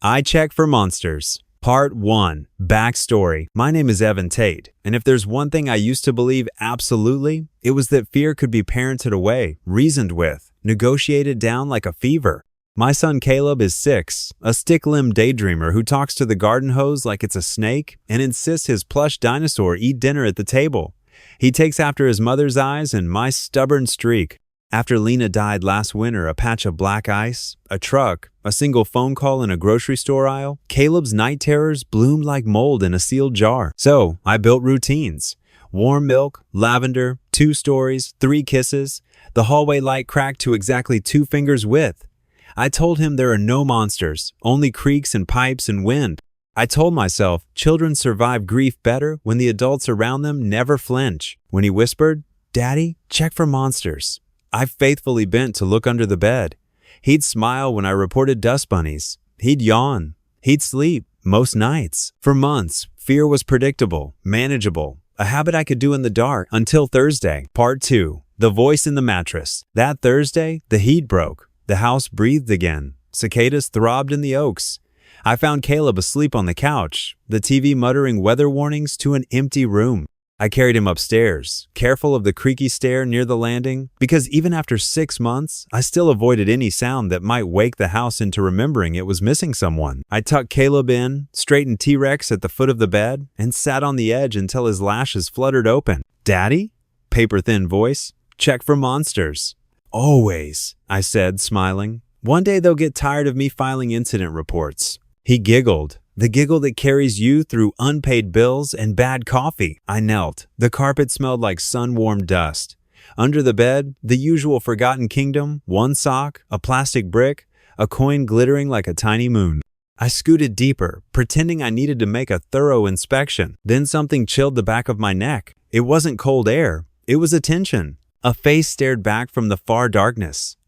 I Check for Monsters. Part 1. Backstory. My name is Evan Tate, and if there's one thing I used to believe absolutely, it was that fear could be parented away, reasoned with, negotiated down like a fever. My son Caleb is 6, a stick-limbed daydreamer who talks to the garden hose like it's a snake and insists his plush dinosaur eat dinner at the table. He takes after his mother's eyes and my stubborn streak. After Lena died last winter, a patch of black ice, a truck, a single phone call in a grocery store aisle, Caleb's night terrors bloomed like mold in a sealed jar. So I built routines. Warm milk, lavender, 2 stories, 3 kisses. The hallway light cracked to exactly 2 fingers width. I told him there are no monsters, only creaks and pipes and wind. I told myself children survive grief better when the adults around them never flinch. When he whispered, "Daddy, check for monsters," I faithfully bent to look under the bed. He'd smile when I reported dust bunnies. He'd yawn. He'd sleep, most nights. For months, fear was predictable, manageable, a habit I could do in the dark until Thursday. Part 2. The voice in the mattress. That Thursday, the heat broke. The house breathed again. Cicadas throbbed in the oaks. I found Caleb asleep on the couch, the TV muttering weather warnings to an empty room. I carried him upstairs, careful of the creaky stair near the landing, because even after 6 months, I still avoided any sound that might wake the house into remembering it was missing someone. I tucked Caleb in, straightened T-Rex at the foot of the bed, and sat on the edge until his lashes fluttered open. "Daddy?" Paper-thin voice. "Check for monsters." "Always," I said, smiling. "One day they'll get tired of me filing incident reports." He giggled. The giggle that carries you through unpaid bills and bad coffee. I knelt. The carpet smelled like sun-warmed dust. Under the bed, the usual forgotten kingdom, 1 sock, a plastic brick, a coin glittering like a tiny moon. I scooted deeper, pretending I needed to make a thorough inspection. Then something chilled the back of my neck. It wasn't cold air. It was attention. A face stared back from the far darkness.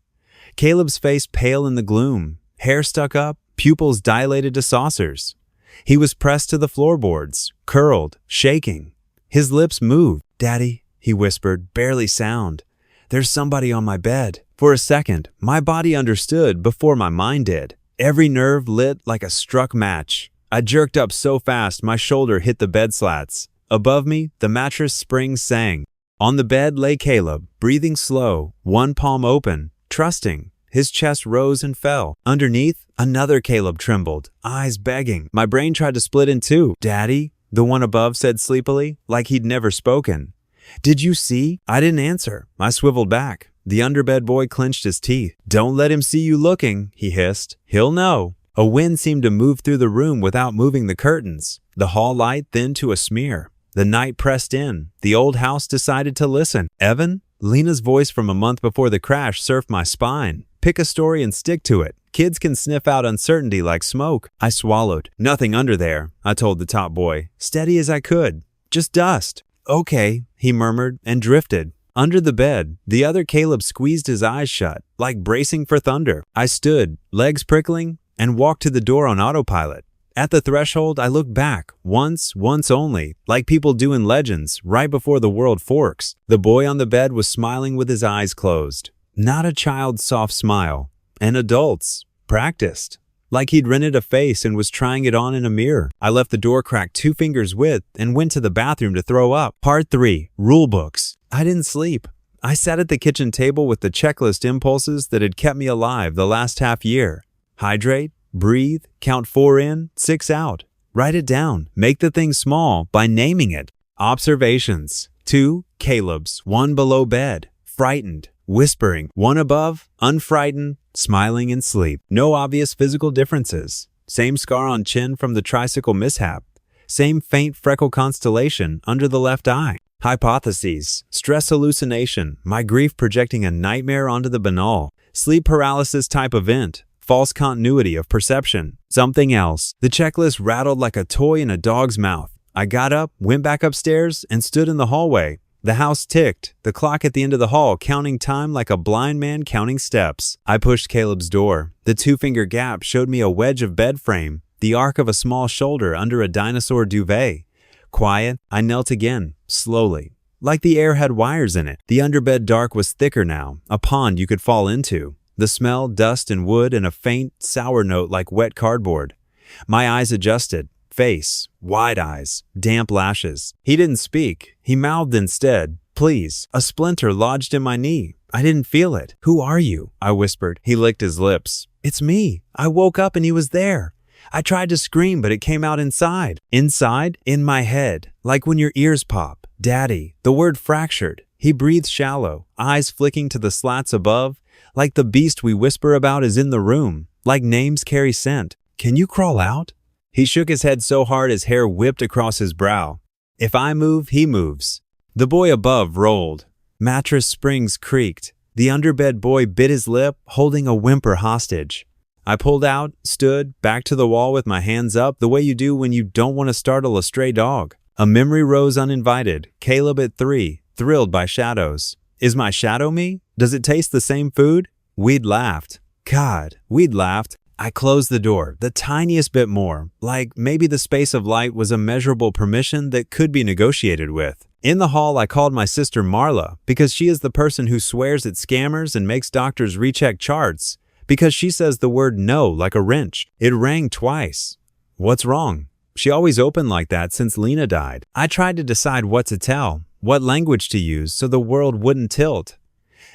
Caleb's face pale in the gloom, hair stuck up, pupils dilated to saucers. He was pressed to the floorboards, curled, shaking. His lips moved. "Daddy," he whispered, barely sound. "There's somebody on my bed." For a second, my body understood before my mind did. Every nerve lit like a struck match. I jerked up so fast my shoulder hit the bed slats. Above me, the mattress springs sang. On the bed lay Caleb, breathing slow, one palm open, trusting. His chest rose and fell. Underneath, another Caleb trembled, eyes begging. My brain tried to split in 2. "Daddy," the one above said sleepily, like he'd never spoken. "Did you see?" I didn't answer. I swiveled back. The underbed boy clenched his teeth. "Don't let him see you looking," he hissed. "He'll know." A wind seemed to move through the room without moving the curtains. The hall light thinned to a smear. The night pressed in. The old house decided to listen. "Evan?" Lena's voice from a month before the crash surfed my spine. "Pick a story and stick to it. Kids can sniff out uncertainty like smoke." I swallowed. "Nothing under there," I told the top boy, steady as I could. "Just dust." "Okay," he murmured and drifted. Under the bed, the other Caleb squeezed his eyes shut, like bracing for thunder. I stood, legs prickling, and walked to the door on autopilot. At the threshold, I looked back, once only, like people do in legends, right before the world forks. The boy on the bed was smiling with his eyes closed. Not a child's soft smile. An adult's. Practiced. Like he'd rented a face and was trying it on in a mirror. I left the door cracked 2 fingers width and went to the bathroom to throw up. Part 3. Rule books. I didn't sleep. I sat at the kitchen table with the checklist impulses that had kept me alive the last half year. Hydrate, breathe, count 4 in, 6 out. Write it down. Make the thing small by naming it. Observations. 2 Caleb's, 1 below bed. Frightened. Whispering. 1 above, unfrightened, smiling in sleep. No obvious physical differences. Same scar on chin from the tricycle mishap. Same faint freckle constellation under the left eye. Hypotheses. Stress hallucination. My grief projecting a nightmare onto the banal. Sleep paralysis type event. False continuity of perception. Something else. The checklist rattled like a toy in a dog's mouth. I got up, went back upstairs, and stood in the hallway. The house ticked, the clock at the end of the hall counting time like a blind man counting steps. I pushed Caleb's door. The 2-finger gap showed me a wedge of bed frame, the arc of a small shoulder under a dinosaur duvet. Quiet, I knelt again, slowly, like the air had wires in it. The underbed dark was thicker now, a pond you could fall into. The smell, dust, and wood, and a faint, sour note like wet cardboard. My eyes adjusted. Face, wide eyes, damp lashes. He didn't speak. He mouthed instead, "Please." A splinter lodged in my knee. I didn't feel it. "Who are you?" I whispered. He licked his lips. "It's me." I woke up and he was there. I tried to scream, but it came out inside. Inside? In my head. Like when your ears pop. "Daddy." The word fractured. He breathed shallow, eyes flicking to the slats above, like the beast we whisper about is in the room, like names carry scent. "Can you crawl out?" He shook his head so hard his hair whipped across his brow. If I move, he moves. The boy above rolled. Mattress springs creaked. The underbed boy bit his lip, holding a whimper hostage. I pulled out, stood, back to the wall with my hands up, the way you do when you don't want to startle a stray dog. A memory rose uninvited. Caleb at 3, thrilled by shadows. Is my shadow me? Does it taste the same food? We'd laughed. God, we'd laughed. I closed the door, the tiniest bit more, like maybe the space of light was a measurable permission that could be negotiated with. In the hall, I called my sister Marla because she is the person who swears at scammers and makes doctors recheck charts, because she says the word no like a wrench. It rang twice. What's wrong? She always opened like that since Lena died. I tried to decide what to tell, what language to use so the world wouldn't tilt.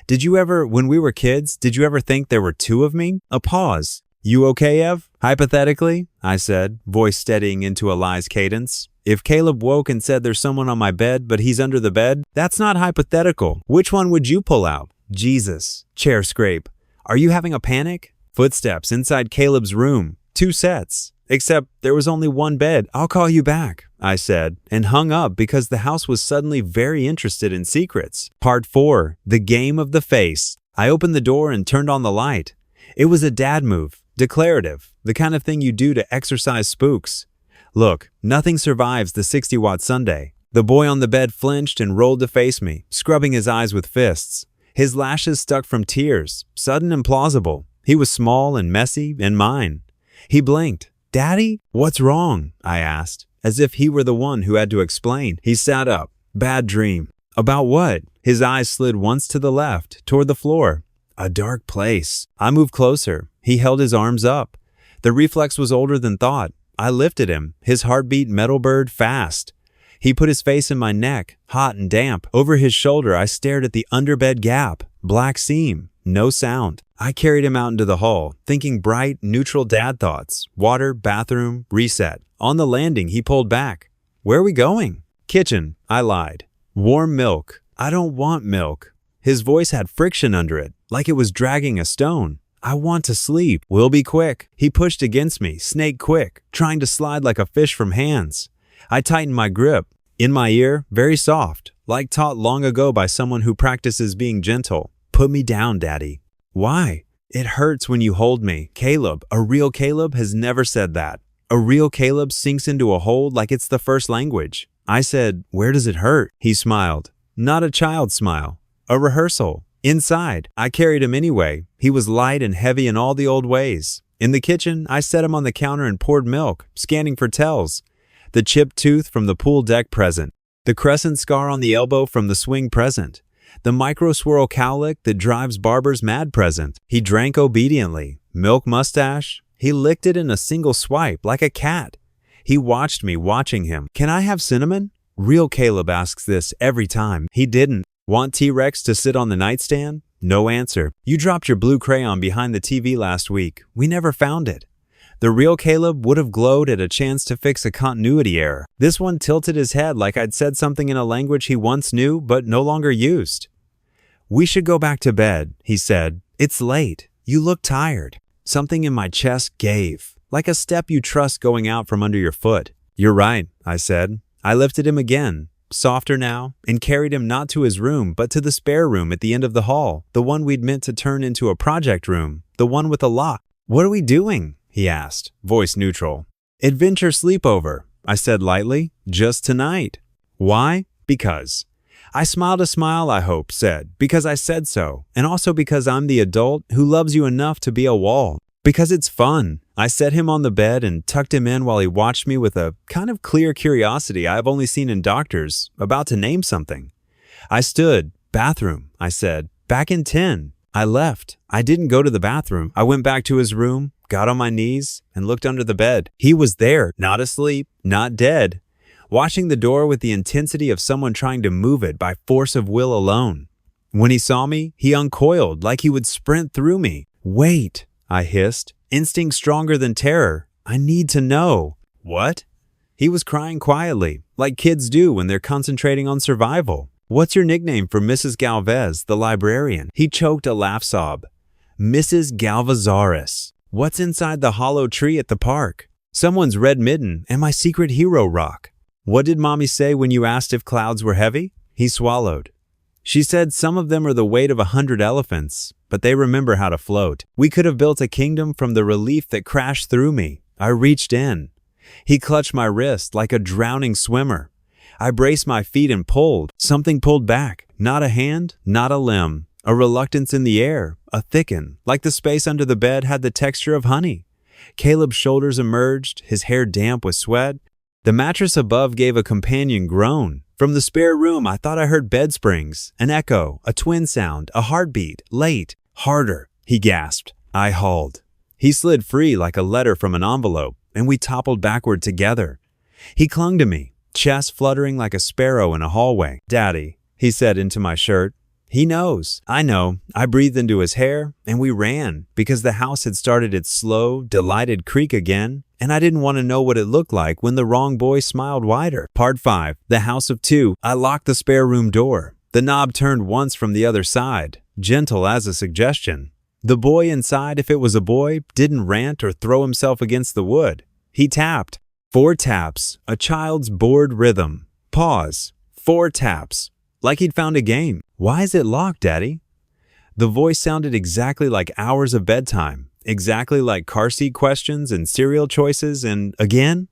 Did you ever, when we were kids, did you ever think there were two of me? A pause. "You okay, Ev?" "Hypothetically," I said, voice steadying into a lie's cadence. "If Caleb woke and said there's someone on my bed, but he's under the bed, that's not hypothetical. Which one would you pull out?" Jesus. Chair scrape. "Are you having a panic?" Footsteps inside Caleb's room. 2 sets. Except there was only one bed. "I'll call you back," I said, and hung up because the house was suddenly very interested in secrets. Part 4. The Game of the Face. I opened the door and turned on the light. It was a dad move. Declarative, the kind of thing you do to exorcise spooks. Look, nothing survives the 60-watt Sunday. The boy on the bed flinched and rolled to face me, scrubbing his eyes with fists. His lashes stuck from tears, sudden and plausible. He was small and messy and mine. He blinked. "Daddy? What's wrong?" I asked, as if he were the one who had to explain. He sat up. "Bad dream." "About what?" His eyes slid once to the left, toward the floor. "A dark place." I moved closer. He held his arms up. The reflex was older than thought. I lifted him, his heartbeat metal bird fast. He put his face in my neck, hot and damp. Over his shoulder, I stared at the underbed gap. Black seam. No sound. I carried him out into the hall, thinking bright, neutral dad thoughts. Water, bathroom, reset. On the landing, he pulled back. "Where are we going?" "Kitchen," I lied. "Warm milk." "I don't want milk." His voice had friction under it, like it was dragging a stone. "I want to sleep." "We'll be quick." He pushed against me, snake quick, trying to slide like a fish from hands. I tightened my grip. In my ear, very soft, like taught long ago by someone who practices being gentle. "Put me down, Daddy." "Why?" "It hurts when you hold me." Caleb, a real Caleb, has never said that. A real Caleb sinks into a hold like it's the first language. I said, "Where does it hurt?" He smiled. Not a child's smile. A rehearsal. Inside, I carried him anyway. He was light and heavy in all the old ways. In the kitchen, I set him on the counter and poured milk, scanning for tells. The chipped tooth from the pool deck present. The crescent scar on the elbow from the swing present. The micro-swirl cowlick that drives barbers mad present. He drank obediently. Milk mustache. He licked it in a single swipe, like a cat. He watched me watching him. "Can I have cinnamon?" Real Caleb asks this every time. He didn't. "Want T-Rex to sit on the nightstand?" No answer. "You dropped your blue crayon behind the TV last week. We never found it." The real Caleb would have glowed at a chance to fix a continuity error. This one tilted his head like I'd said something in a language he once knew but no longer used. "We should go back to bed," he said. "It's late. You look tired." Something in my chest gave, like a step you trust going out from under your foot. "You're right," I said. I lifted him again, softer now, and carried him not to his room but to the spare room at the end of the hall, the one we'd meant to turn into a project room, the one with a lock. "What are we doing?" he asked, voice neutral. "Adventure sleepover," I said lightly. "Just tonight." "Why?" "Because." I smiled a smile I hope said, because I said so, and also because I'm the adult who loves you enough to be a wall. Because it's fun. I set him on the bed and tucked him in while he watched me with a kind of clear curiosity I've only seen in doctors, about to name something. I stood. "Bathroom," I said. "Back in 10. I left. I didn't go to the bathroom. I went back to his room, got on my knees, and looked under the bed. He was there, not asleep, not dead, watching the door with the intensity of someone trying to move it by force of will alone. When he saw me, he uncoiled like he would sprint through me. "Wait," I hissed, instinct stronger than terror. "I need to know." "What?" He was crying quietly, like kids do when they're concentrating on survival. "What's your nickname for Mrs. Galvez, the librarian?" He choked a laugh sob. "Mrs. Galvazaris. What's inside the hollow tree at the park?" "Someone's red mitten and my secret hero rock." "What did Mommy say when you asked if clouds were heavy?" He swallowed. "She said some of them are the weight of 100 elephants, but they remember how to float." We could have built a kingdom from the relief that crashed through me. I reached in. He clutched my wrist like a drowning swimmer. I braced my feet and pulled. Something pulled back. Not a hand, not a limb. A reluctance in the air, a thicken, like the space under the bed had the texture of honey. Caleb's shoulders emerged, his hair damp with sweat. The mattress above gave a companion groan. From the spare room, I thought I heard bed springs, an echo, a twin sound, a heartbeat, late, harder. He gasped. I hauled. He slid free like a letter from an envelope, and we toppled backward together. He clung to me, chest fluttering like a sparrow in a hallway. "Daddy," he said into my shirt. "He knows. I know." I breathed into his hair, and we ran, because the house had started its slow, delighted creak again, and I didn't want to know what it looked like when the wrong boy smiled wider. Part 5. The House of Two. I locked the spare room door. The knob turned once from the other side, gentle as a suggestion. The boy inside, if it was a boy, didn't rant or throw himself against the wood. He tapped. 4 taps, a child's bored rhythm. Pause. 4 taps. Like he'd found a game. "Why is it locked, Daddy?" The voice sounded exactly like hours of bedtime, exactly like car seat questions and cereal choices, and again.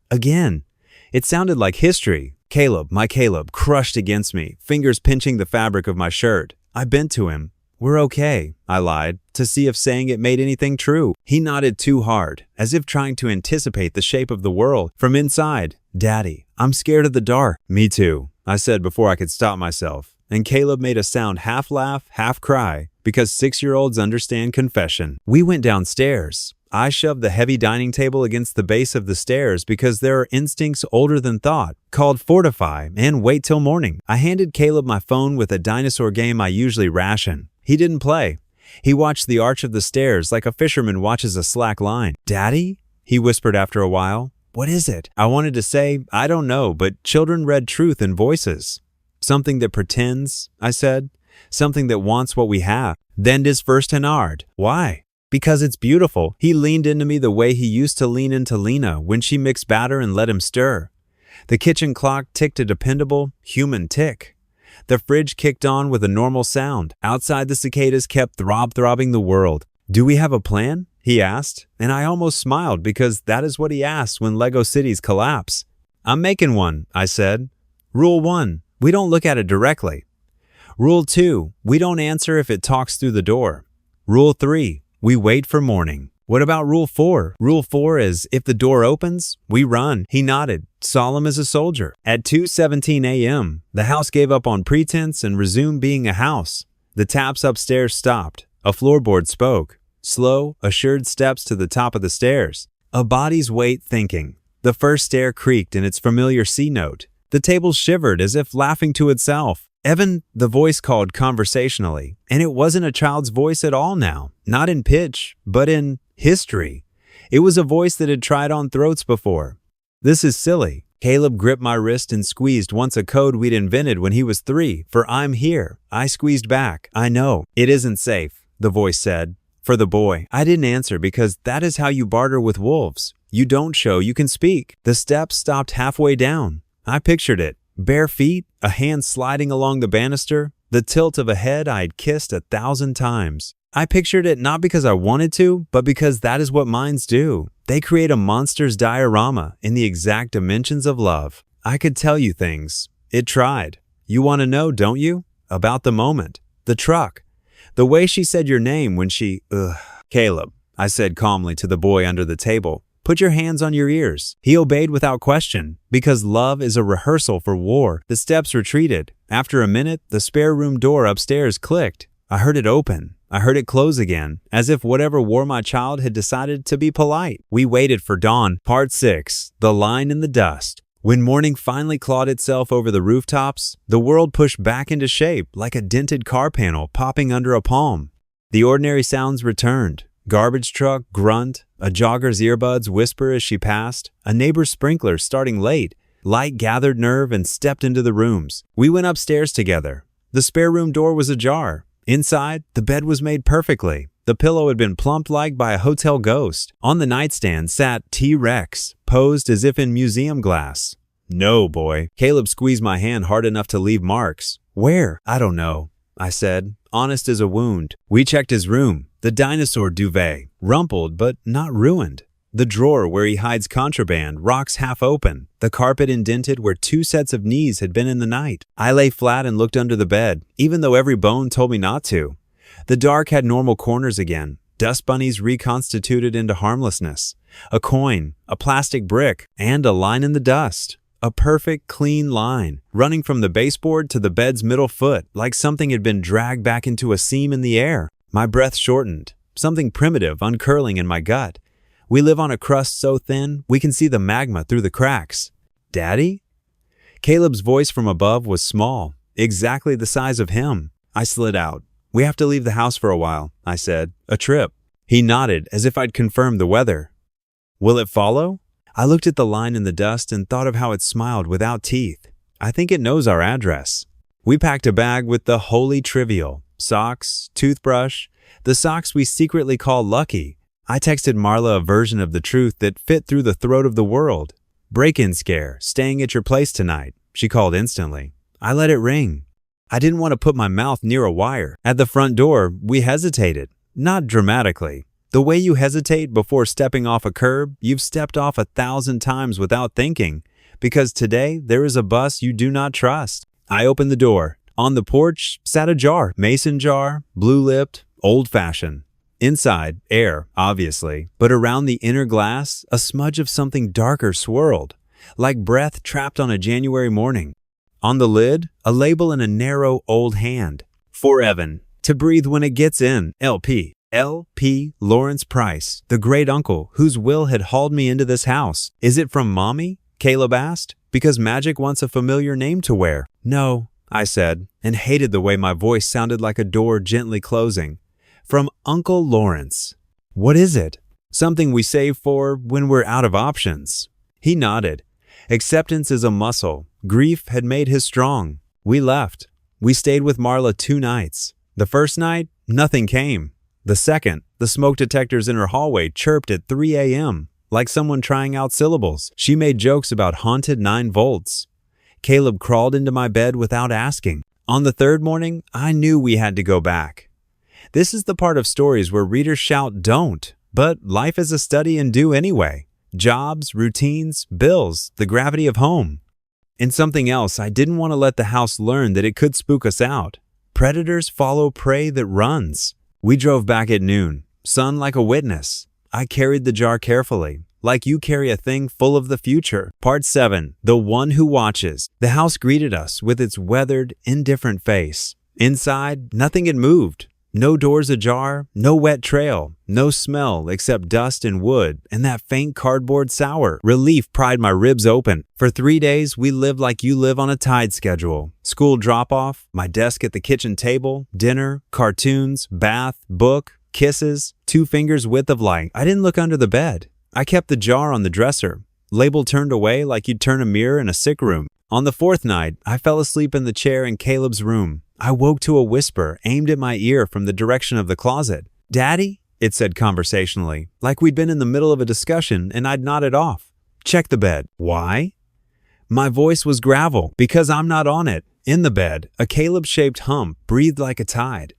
It sounded like history. Caleb, my Caleb, crushed against me, fingers pinching the fabric of my shirt. I bent to him. "We're okay," I lied, to see if saying it made anything true. He nodded too hard, as if trying to anticipate the shape of the world. From inside, "Daddy, I'm scared of the dark." "Me too," I said before I could stop myself, and Caleb made a sound half laugh, half cry, because 6-year-olds understand confession. We went downstairs. I shoved the heavy dining table against the base of the stairs because there are instincts older than thought, called fortify and wait till morning. I handed Caleb my phone with a dinosaur game I usually ration. He didn't play. He watched the arch of the stairs like a fisherman watches a slack line. "Daddy?" he whispered after a while. "What is it?" I wanted to say, "I don't know," but children read truth in voices. "Something that pretends," I said. "Something that wants what we have." "Then 'tis first Hennard." "Why?" "Because it's beautiful." He leaned into me the way he used to lean into Lena when she mixed batter and let him stir. The kitchen clock ticked a dependable, human tick. The fridge kicked on with a normal sound. Outside, the cicadas kept throbbing the world. "Do we have a plan?" he asked, and I almost smiled because that is what he asks when Lego cities collapse. "I'm making one," I said. "Rule 1, we don't look at it directly. Rule 2, we don't answer if it talks through the door. Rule 3, we wait for morning." "What about Rule 4? "Rule 4 is, if the door opens, we run." He nodded, solemn as a soldier. At 2:17 a.m., the house gave up on pretense and resumed being a house. The taps upstairs stopped. A floorboard spoke. Slow, assured steps to the top of the stairs. A body's weight thinking. The first stair creaked in its familiar C note. The table shivered as if laughing to itself. "Evan," the voice called conversationally, and it wasn't a child's voice at all now. Not in pitch, but in history. It was a voice that had tried on throats before. "This is silly." Caleb gripped my wrist and squeezed once a code we'd invented when he was 3, for "I'm here." I squeezed back. "I know. It isn't safe," the voice said. For the boy. I didn't answer because that is how you barter with wolves. You don't show, you can speak. The steps stopped halfway down. I pictured it. Bare feet, a hand sliding along the banister, the tilt of a head I had kissed 1,000 times. I pictured it not because I wanted to, but because that is what minds do. They create a monster's diorama in the exact dimensions of love. I could tell you things. It tried. You want to know, don't you? About the moment. The truck. The way she said your name when she, Caleb, I said calmly to the boy under the table. Put your hands on your ears. He obeyed without question, because love is a rehearsal for war. The steps retreated. After a minute, the spare room door upstairs clicked. I heard it open. I heard it close again, as if whatever wore my child had decided to be polite. We waited for dawn. Part 6. The Line in the Dust. When morning finally clawed itself over the rooftops, the world pushed back into shape like a dented car panel popping under a palm. The ordinary sounds returned. Garbage truck grunt, a jogger's earbuds whisper as she passed, a neighbor's sprinkler starting late. Light gathered nerve and stepped into the rooms. We went upstairs together. The spare room door was ajar. Inside, the bed was made perfectly. The pillow had been plumped like by a hotel ghost. On the nightstand sat T-Rex, posed as if in museum glass. "No, boy." Caleb squeezed my hand hard enough to leave marks. "Where?" "I don't know," I said, honest as a wound. We checked his room. The dinosaur duvet, rumpled but not ruined. The drawer where he hides contraband, rocks half open. The carpet indented where 2 sets of knees had been in the night. I lay flat and looked under the bed, even though every bone told me not to. The dark had normal corners again. Dust bunnies reconstituted into harmlessness. A coin, a plastic brick, and a line in the dust. A perfect, clean line, running from the baseboard to the bed's middle foot, like something had been dragged back into a seam in the air. My breath shortened, something primitive uncurling in my gut. We live on a crust so thin, we can see the magma through the cracks. "Daddy?" Caleb's voice from above was small, exactly the size of him. I slid out. "We have to leave the house for a while," I said. "A trip." He nodded as if I'd confirmed the weather. "Will it follow?" I looked at the line in the dust and thought of how it smiled without teeth. I think it knows our address. We packed a bag with the holy trivial. Socks, toothbrush, the socks we secretly call lucky. I texted Marla a version of the truth that fit through the throat of the world. "Break-in scare, staying at your place tonight." She called instantly. I let it ring. I didn't want to put my mouth near a wire. At the front door, we hesitated. Not dramatically. The way you hesitate before stepping off a curb, you've stepped off 1,000 times without thinking. Because today, there is a bus you do not trust. I opened the door. On the porch sat a jar, mason jar, blue-lipped, old-fashioned. Inside, air, obviously, but around the inner glass, a smudge of something darker swirled, like breath trapped on a January morning. On the lid, a label in a narrow old hand. "For Evan, to breathe when it gets in, LP. L.P. Lawrence Price, the great-uncle whose will had hauled me into this house. Is it from Mommy?" Caleb asked, because magic wants a familiar name to wear. "No," I said, and hated the way my voice sounded like a door gently closing. "From Uncle Lawrence." "What is it?" "Something we save for when we're out of options." He nodded. Acceptance is a muscle. Grief had made his strong. We left. We stayed with Marla 2 nights. The first night, nothing came. The second, the smoke detectors in her hallway chirped at 3 a.m., like someone trying out syllables. She made jokes about haunted 9 volts. Caleb crawled into my bed without asking. On the 3rd morning, I knew we had to go back. This is the part of stories where readers shout "don't," but life is a study and do anyway. Jobs, routines, bills, the gravity of home. And something else, I didn't want to let the house learn that it could spook us out. Predators follow prey that runs. We drove back at noon, sun like a witness. I carried the jar carefully, like you carry a thing full of the future. Part 7. The One Who Watches. The house greeted us with its weathered, indifferent face. Inside, nothing had moved. No doors ajar, no wet trail, no smell except dust and wood and that faint cardboard sour. Relief pried my ribs open. For 3 days, we lived like you live on a tide schedule. School drop-off, my desk at the kitchen table, dinner, cartoons, bath, book, kisses, 2 fingers width of light. I didn't look under the bed. I kept the jar on the dresser. Label turned away like you'd turn a mirror in a sick room. On the 4th night, I fell asleep in the chair in Caleb's room. I woke to a whisper aimed at my ear from the direction of the closet. "Daddy?" it said conversationally, like we'd been in the middle of a discussion and I'd nodded off. "Check the bed." "Why?" My voice was gravel, because I'm not on it. In the bed, a Caleb-shaped hump breathed like a tide.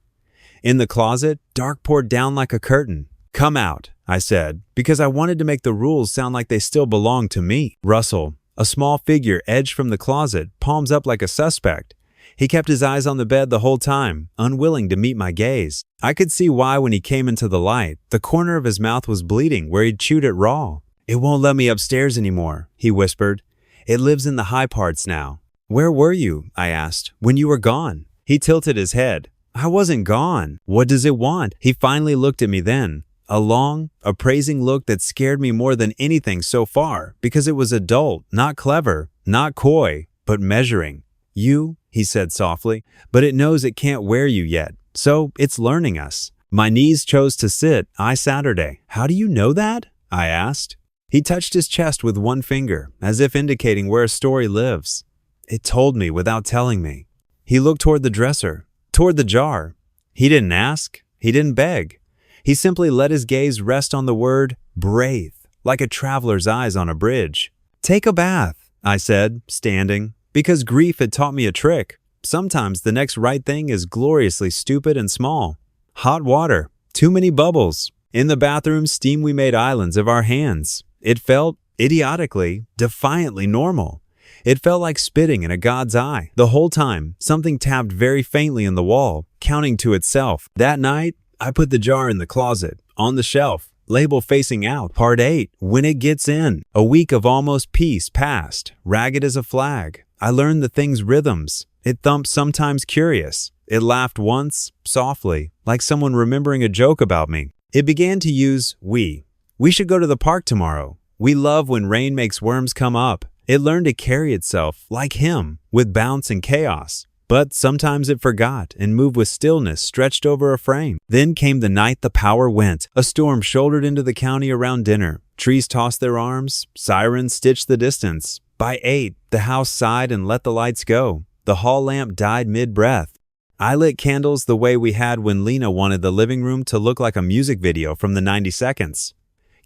In the closet, dark poured down like a curtain. "Come out," I said, because I wanted to make the rules sound like they still belonged to me. Russell, a small figure edged from the closet, palms up like a suspect. He kept his eyes on the bed the whole time, unwilling to meet my gaze. I could see why when he came into the light. The corner of his mouth was bleeding where he'd chewed it raw. "It won't let me upstairs anymore," he whispered. "It lives in the high parts now." "Where were you," I asked, "when you were gone?" He tilted his head. I wasn't gone. What does it want? He finally looked at me then. A long, appraising look that scared me more than anything so far, because it was adult, not clever, not coy, but measuring. You, he said softly, but it knows it can't wear you yet, so it's learning us. My knees chose to sit, I Saturday. How do you know that? I asked. He touched his chest with one finger, as if indicating where a story lives. It told me without telling me. He looked toward the dresser, toward the jar. He didn't ask. He didn't beg. He simply let his gaze rest on the word breathe, like a traveler's eyes on a bridge. Take a bath, I said, standing, because grief had taught me a trick. Sometimes the next right thing is gloriously stupid and small. Hot water, too many bubbles. In the bathroom, steam we made islands of our hands. It felt, idiotically, defiantly normal. It felt like spitting in a god's eye. The whole time, something tapped very faintly in the wall, counting to itself. That night, I put the jar in the closet, on the shelf, label facing out. Part 8, when it gets in. A week of almost peace passed, ragged as a flag. I learned the thing's rhythms. It thumped sometimes curious. It laughed once, softly, like someone remembering a joke about me. It began to use we. We should go to the park tomorrow. We love when rain makes worms come up. It learned to carry itself, like him, with bounce and chaos. But sometimes it forgot and moved with stillness stretched over a frame. Then came the night the power went. A storm shouldered into the county around dinner. Trees tossed their arms. Sirens stitched the distance. By 8, the house sighed and let the lights go. The hall lamp died mid-breath. I lit candles the way we had when Lena wanted the living room to look like a music video from the 90 seconds.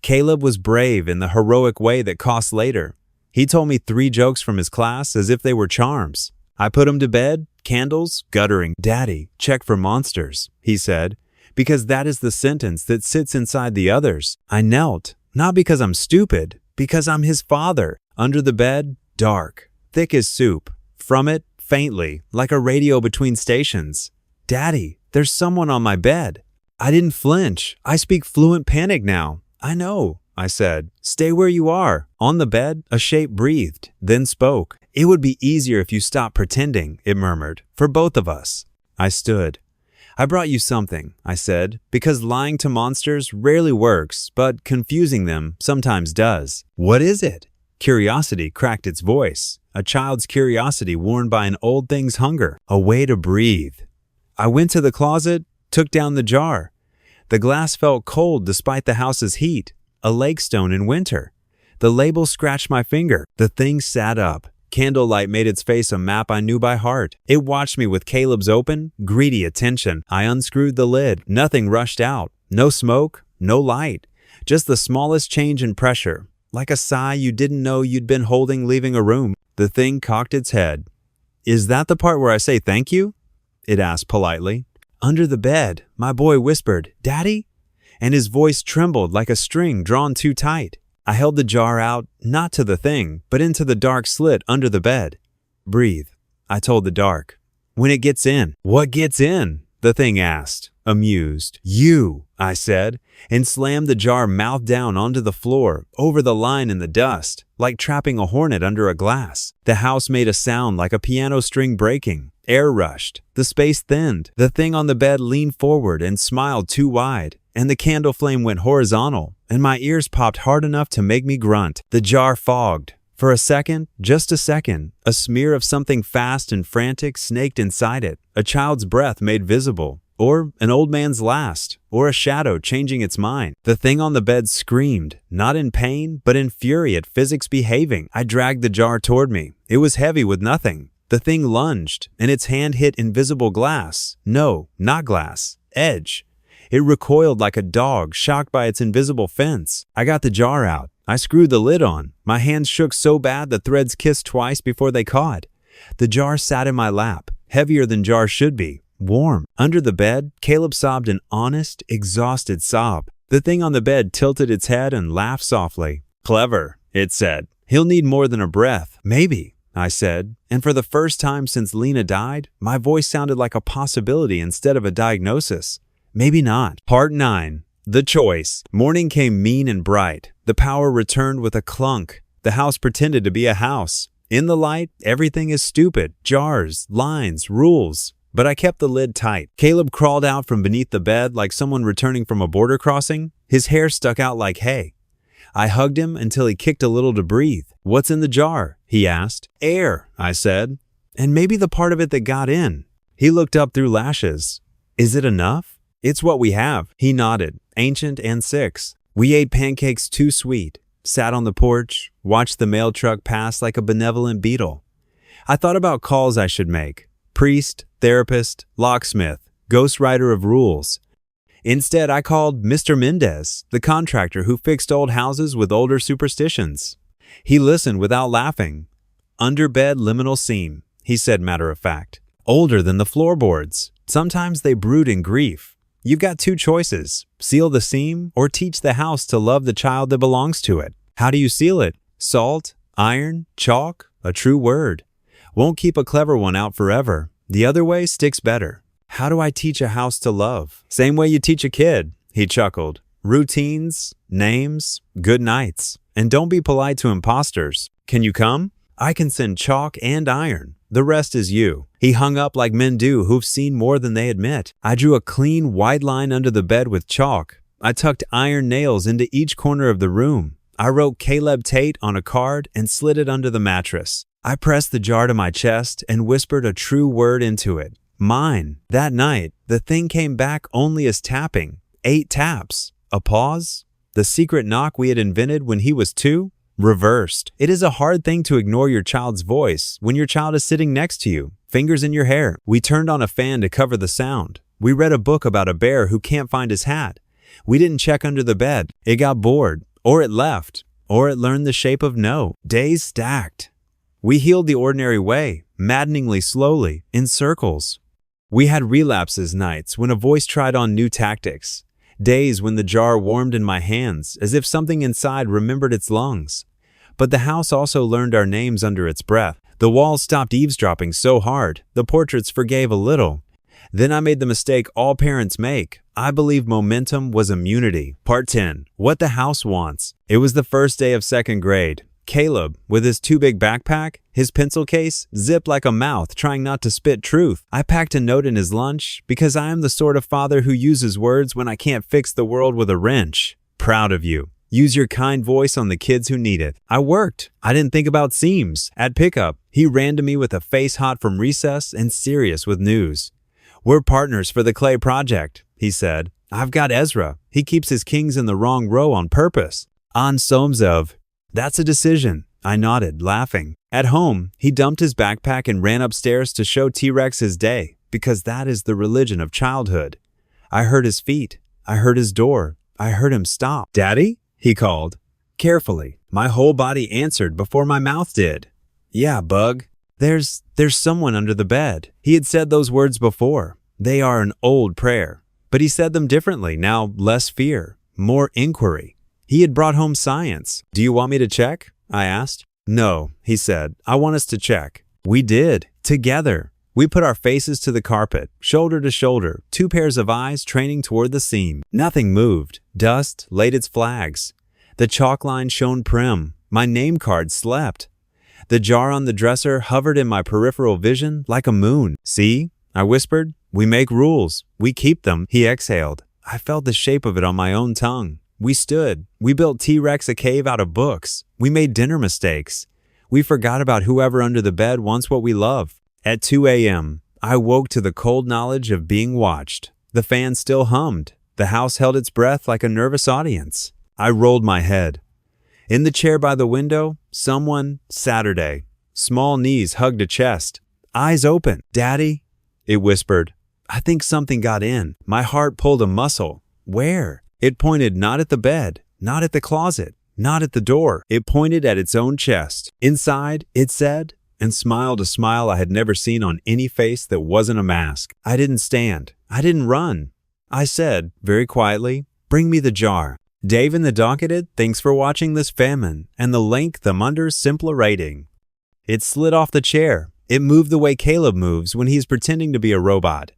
Caleb was brave in the heroic way that costs later. He told me 3 jokes from his class as if they were charms. I put him to bed, candles, guttering. Daddy, check for monsters, he said, because that is the sentence that sits inside the others. I knelt, not because I'm stupid, because I'm his father. Under the bed, dark, thick as soup. From it, faintly, like a radio between stations. Daddy, there's someone on my bed. I didn't flinch. I speak fluent panic now. I know, I said. Stay where you are. On the bed, a shape breathed, then spoke. It would be easier if you stopped pretending, it murmured, for both of us. I stood. I brought you something, I said, because lying to monsters rarely works, but confusing them sometimes does. What is it? Curiosity cracked its voice, a child's curiosity worn by an old thing's hunger, a way to breathe. I went to the closet, took down the jar. The glass felt cold despite the house's heat, a lake stone in winter. The label scratched my finger. The thing sat up. Candlelight made its face a map I knew by heart. It watched me with Caleb's open, greedy attention. I unscrewed the lid. Nothing rushed out. No smoke, no light. Just the smallest change in pressure, like a sigh you didn't know you'd been holding leaving a room. The thing cocked its head. Is that the part where I say thank you? It asked politely. Under the bed, my boy whispered, Daddy? And his voice trembled like a string drawn too tight. I held the jar out, not to the thing, but into the dark slit under the bed. Breathe, I told the dark. When it gets in. What gets in? The thing asked, amused. You, I said, and slammed the jar mouth down onto the floor, over the line in the dust, like trapping a hornet under a glass. The house made a sound like a piano string breaking. Air rushed. The space thinned. The thing on the bed leaned forward and smiled too wide, and the candle flame went horizontal, and my ears popped hard enough to make me grunt. The jar fogged. For a second, just a second, a smear of something fast and frantic snaked inside it. A child's breath made visible, or an old man's last, or a shadow changing its mind. The thing on the bed screamed, not in pain, but in fury at physics behaving. I dragged the jar toward me. It was heavy with nothing. The thing lunged, and its hand hit invisible glass. No, not glass. Edge. It recoiled like a dog shocked by its invisible fence. I got the jar out. I screwed the lid on. My hands shook so bad the threads kissed twice before they caught. The jar sat in my lap, heavier than jars should be, warm. Under the bed, Caleb sobbed an honest, exhausted sob. The thing on the bed tilted its head and laughed softly. Clever, it said. He'll need more than a breath. Maybe, I said. And for the first time since Lena died, my voice sounded like a possibility instead of a diagnosis. Maybe not. Part 9. The choice. Morning came mean and bright. The power returned with a clunk. The house pretended to be a house. In the light, everything is stupid. Jars, lines, rules. but I kept the lid tight. Caleb crawled out from beneath the bed like someone returning from a border crossing. His hair stuck out like hay. I hugged him until he kicked a little to breathe. "What's in the jar?" he asked. "Air," I said. "And maybe the part of it that got in." He looked up through lashes. "Is it enough?" "It's what we have." He nodded, ancient and 6. We ate pancakes too sweet, sat on the porch, watched the mail truck pass like a benevolent beetle. I thought about calls I should make. Priest, therapist, locksmith, ghostwriter of rules. Instead, I called Mr. Mendez, the contractor who fixed old houses with older superstitions. He listened without laughing. "Underbed liminal seam," he said matter of fact. "Older than the floorboards. Sometimes they brood in grief. You've got 2 choices: seal the seam or teach the house to love the child that belongs to it. How do you seal it? Salt, iron, chalk, a true word. Won't keep a clever one out forever. The other way sticks better." How do I teach a house to love? Same way you teach a kid, he chuckled. Routines, names, good nights. And don't be polite to imposters. "Can you come?" "I can send chalk and iron. The rest is you." He hung up like men do who've seen more than they admit. I drew a clean, wide line under the bed with chalk. I tucked iron nails into each corner of the room. I wrote Caleb Tate on a card and slid it under the mattress. I pressed the jar to my chest and whispered a true word into it. Mine. That night, the thing came back only as tapping. 8 taps. A pause. The secret knock we had invented when he was 2? Reversed. It is a hard thing to ignore your child's voice when your child is sitting next to you, fingers in your hair. We turned on a fan to cover the sound. We read a book about a bear who can't find his hat. We didn't check under the bed. It got bored, or it left, or it learned the shape of no. Days stacked. We healed the ordinary way, maddeningly slowly, in circles. We had relapses nights when a voice tried on new tactics. Days when the jar warmed in my hands as if something inside remembered its lungs. But the house also learned our names under its breath. The walls stopped eavesdropping so hard, the portraits forgave a little. Then I made the mistake all parents make. I believed momentum was immunity. Part 10. What the house wants. It was the first day of 2nd grade. Caleb, with his too big backpack, his pencil case, zipped like a mouth trying not to spit truth. I packed a note in his lunch because I am the sort of father who uses words when I can't fix the world with a wrench. Proud of you. Use your kind voice on the kids who need it. I worked. I didn't think about seams. At pickup, he ran to me with a face hot from recess and serious with news. "We're partners for the clay project," he said. "I've got Ezra. He keeps his kings in the wrong row on purpose." On Somzov. "That's a decision," I nodded, laughing. At home, he dumped his backpack and ran upstairs to show T-Rex his day, because that is the religion of childhood. I heard his feet. I heard his door. I heard him stop. "Daddy?" he called. Carefully, my whole body answered before my mouth did. "Yeah, bug. There's someone under the bed." He had said those words before. They are an old prayer. But he said them differently, now less fear, more inquiry. He had brought home science. "Do you want me to check?" I asked. "No," he said. "I want us to check." We did. Together. We put our faces to the carpet, shoulder to shoulder, 2 pairs of eyes training toward the seam. Nothing moved. Dust laid its flags. The chalk line shone prim. My name card slept. The jar on the dresser hovered in my peripheral vision like a moon. "See?" I whispered. "We make rules. We keep them." He exhaled. I felt the shape of it on my own tongue. We stood. We built T-Rex a cave out of books. We made dinner mistakes. We forgot about whoever under the bed wants what we love. At 2 a.m., I woke to the cold knowledge of being watched. The fan still hummed. The house held its breath like a nervous audience. I rolled my head. In the chair by the window, someone, Saturday. Small knees hugged a chest. Eyes open. "Daddy?" It whispered. I think something got in. My heart pulled a muscle. Where? It pointed not at the bed, not at the closet, not at the door. It pointed at its own chest. Inside, it said, and smiled a smile I had never seen on any face that wasn't a mask. I didn't stand. I didn't run. I said, very quietly, "Bring me the jar." Dave in the docketed, "Thanks for watching this famine," and the link them under simpler rating. It slid off the chair. It moved the way Caleb moves when he's pretending to be a robot.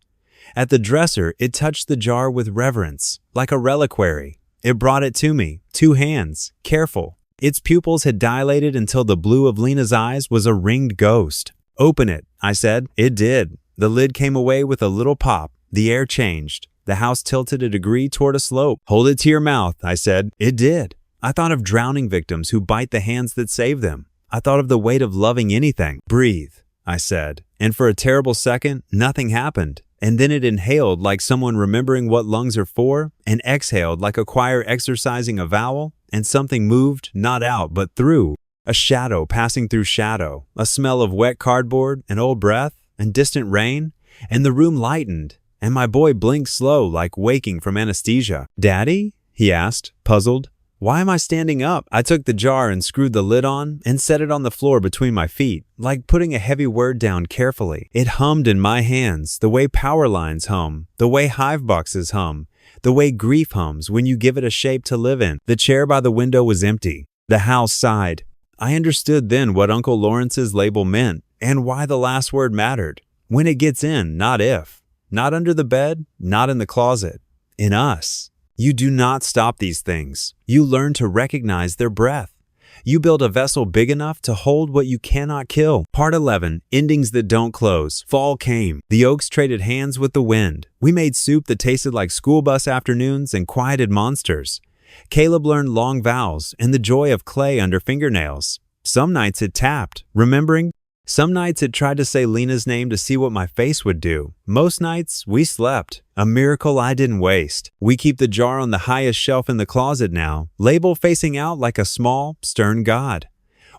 At the dresser, it touched the jar with reverence, like a reliquary. It brought it to me, 2 hands, careful. Its pupils had dilated until the blue of Lena's eyes was a ringed ghost. "Open it," I said. It did. The lid came away with a little pop. The air changed. The house tilted a degree toward a slope. "Hold it to your mouth," I said. It did. I thought of drowning victims who bite the hands that save them. I thought of the weight of loving anything. "Breathe," I said. And for a terrible second, nothing happened. And then it inhaled like someone remembering what lungs are for, and exhaled like a choir exercising a vowel, and something moved, not out, but through. A shadow passing through shadow, a smell of wet cardboard, and old breath, and distant rain, and the room lightened, and my boy blinked slow like waking from anesthesia. "Daddy?" he asked, puzzled. "Why am I standing up?" I took the jar and screwed the lid on and set it on the floor between my feet, like putting a heavy word down carefully. It hummed in my hands, the way power lines hum, the way hive boxes hum, the way grief hums when you give it a shape to live in. The chair by the window was empty. The house sighed. I understood then what Uncle Lawrence's label meant and why the last word mattered. When it gets in, not if. Not under the bed, not in the closet. In us. You do not stop these things. You learn to recognize their breath. You build a vessel big enough to hold what you cannot kill. Part 11, Endings That Don't Close. Fall came. The oaks traded hands with the wind. We made soup that tasted like school bus afternoons and quieted monsters. Caleb learned long vowels and the joy of clay under fingernails. Some nights it tapped, remembering. Some nights it tried to say Lena's name to see what my face would do. Most nights, we slept. A miracle I didn't waste. We keep the jar on the highest shelf in the closet now, label facing out like a small, stern God.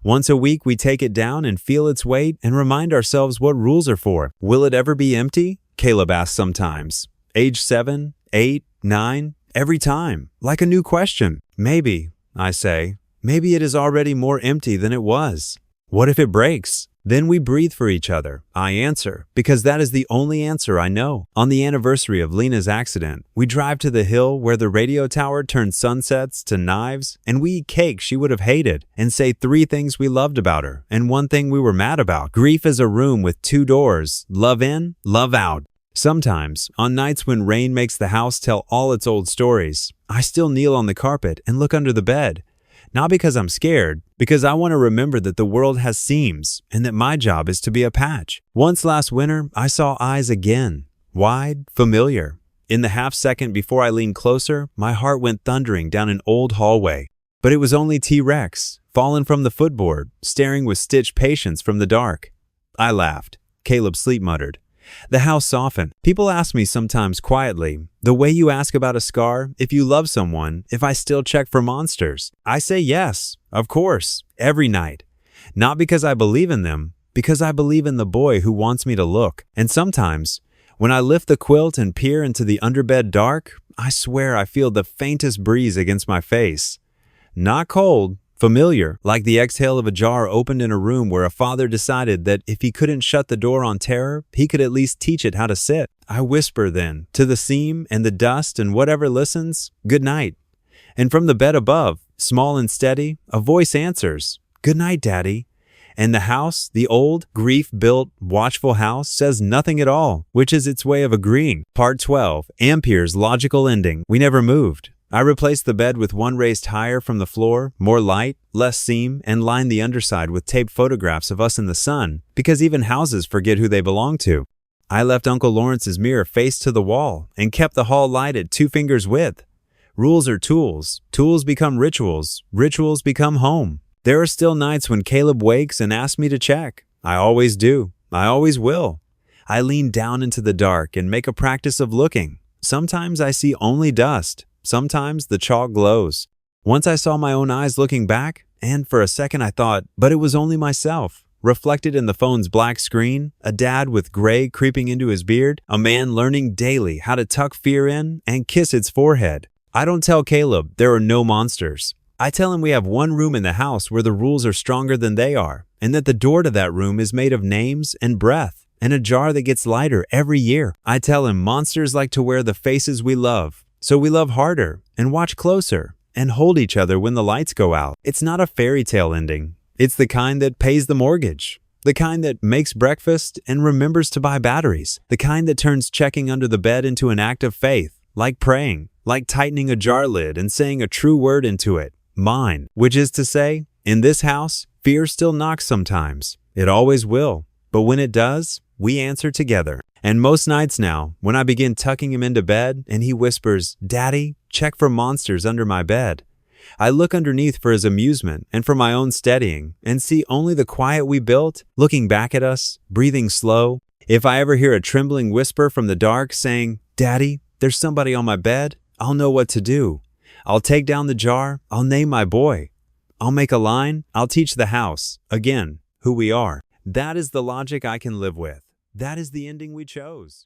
Once a week, we take it down and feel its weight and remind ourselves what rules are for. Will it ever be empty? Caleb asks sometimes. Age 7, 8, 9, every time, like a new question. Maybe, I say, maybe it is already more empty than it was. What if it breaks? Then we breathe for each other. I answer, because that is the only answer I know. On the anniversary of Lena's accident, we drive to the hill where the radio tower turned sunsets to knives, and we eat cake she would have hated, and say 3 things we loved about her, and 1 thing we were mad about. Grief is a room with 2 doors, love in, love out. Sometimes, on nights when rain makes the house tell all its old stories, I still kneel on the carpet and look under the bed. Not because I'm scared, because I want to remember that the world has seams and that my job is to be a patch. Once last winter, I saw eyes again, wide, familiar. In the half second before I leaned closer, my heart went thundering down an old hallway. But it was only T-Rex, fallen from the footboard, staring with stitched patience from the dark. I laughed. Caleb sleep muttered. The house softened. People ask me sometimes quietly, the way you ask about a scar, if you love someone, if I still check for monsters. I say yes, of course, every night. Not because I believe in them, because I believe in the boy who wants me to look. And sometimes, when I lift the quilt and peer into the underbed dark, I swear I feel the faintest breeze against my face. Not cold, familiar, like the exhale of a jar opened in a room where a father decided that if he couldn't shut the door on terror, he could at least teach it how to sit. I whisper then, to the seam and the dust and whatever listens, good night. And from the bed above, small and steady, a voice answers, good night, Daddy. And the house, the old, grief-built, watchful house, says nothing at all, which is its way of agreeing. Part 12, Ampere's logical ending. We never moved. I replaced the bed with one raised higher from the floor, more light, less seam, and lined the underside with taped photographs of us in the sun, because even houses forget who they belong to. I left Uncle Lawrence's mirror faced to the wall and kept the hall light at 2 fingers width. Rules are tools. Tools become rituals. Rituals become home. There are still nights when Caleb wakes and asks me to check. I always do. I always will. I lean down into the dark and make a practice of looking. Sometimes I see only dust. Sometimes the chalk glows. Once I saw my own eyes looking back, and for a second I thought, but it was only myself. Reflected in the phone's black screen, a dad with gray creeping into his beard, a man learning daily how to tuck fear in and kiss its forehead. I don't tell Caleb there are no monsters. I tell him we have one room in the house where the rules are stronger than they are, and that the door to that room is made of names and breath, and a jar that gets lighter every year. I tell him monsters like to wear the faces we love. So we love harder, and watch closer, and hold each other when the lights go out. It's not a fairy tale ending. It's the kind that pays the mortgage. The kind that makes breakfast and remembers to buy batteries. The kind that turns checking under the bed into an act of faith, like praying, like tightening a jar lid and saying a true word into it. Mine. Which is to say, in this house, fear still knocks sometimes. It always will. But when it does, we answer together. And most nights now, when I begin tucking him into bed and he whispers, "Daddy, check for monsters under my bed," I look underneath for his amusement and for my own steadying and see only the quiet we built, looking back at us, breathing slow. If I ever hear a trembling whisper from the dark saying, "Daddy, there's somebody on my bed," I'll know what to do. I'll take down the jar, I'll name my boy. I'll make a line, I'll teach the house, again, who we are. That is the logic I can live with. That is the ending we chose.